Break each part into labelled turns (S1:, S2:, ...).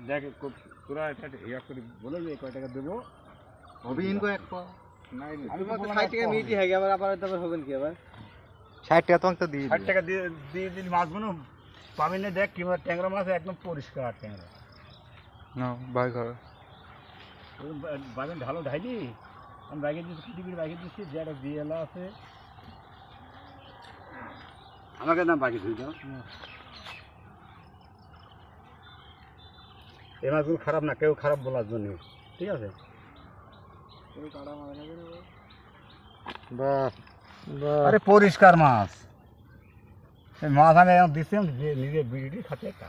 S1: দেখ তোরা এটা ইয়া করে বলে যে কয় টাকা দেবো
S2: হবে ইনকো এক পা
S1: নাই
S3: আমি তো 60 টাকা মিটি হয়ে গেল আবার তবে হবেন কি আবার
S2: 60 টাকা তোমাকে তো দিয়ে
S1: 60 টাকা দিয়ে দিয়ে দিন মাছগুলো পাবি না দেখ কিংবা ট্যাংরা মাছ একদম পরিষ্কার ট্যাংরা
S2: না বাই করো
S1: বাগান ঢালো ঢাইলি আমি বাইকে দিচ্ছি পৃথিবীর বাইকে দিচ্ছি যে একটা বিয়েলা আছে আমাকে না বাইকে ধুই দাও এই মাছগুলো খারাপ না কেউ খারাপ বলার জন্য ঠিক আছে
S2: বাহ
S1: আরে পরিষ্কার মাছ এই মাছ আমি এখন দিচ্ছি নিজে বিড়ি খাতে একটা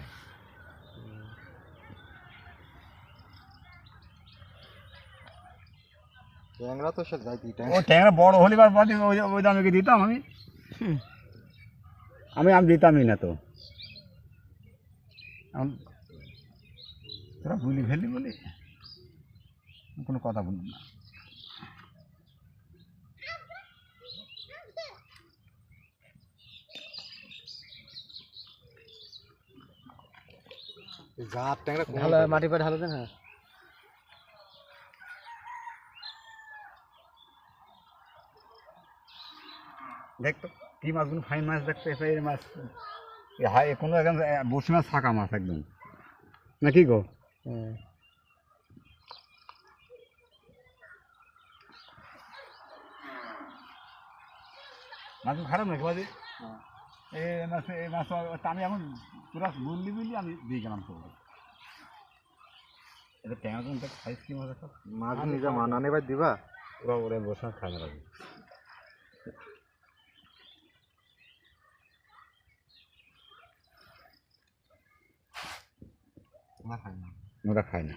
S2: ট্যাংরা তো সব যাইতি
S1: ও ট্যাংরা বড় হলে বা বাদি ওই দামে কি দিতাম আমি আমি দিতামই না তো তোরা বুলি ফেললি বলি কোনো কথা বললাম না
S2: জাত ট্যাংরা
S3: ভালো মাটি পা ঢালো দেন হ্যাঁ
S1: দেখ তো কি মাছগুলো ফাইন মাছ দেখতে এই মাছ হাই কোনো একদম বসি মাছ ফাঁকা মাছ একদম না কি গো মাছগুলো খারাপ নাকি বাজি এই মাছ আমি এখন পুরা বললি বললি আমি দিয়ে গেলাম তো এটা ট্যাংরা দেখ সাইজ কি মাছ একটা
S2: মাছ নিজে মানানে ভাই দিবা
S1: ওরা ওরা বসে মাছ খায় না লাগে
S2: না খাই না
S1: ওরা খায় না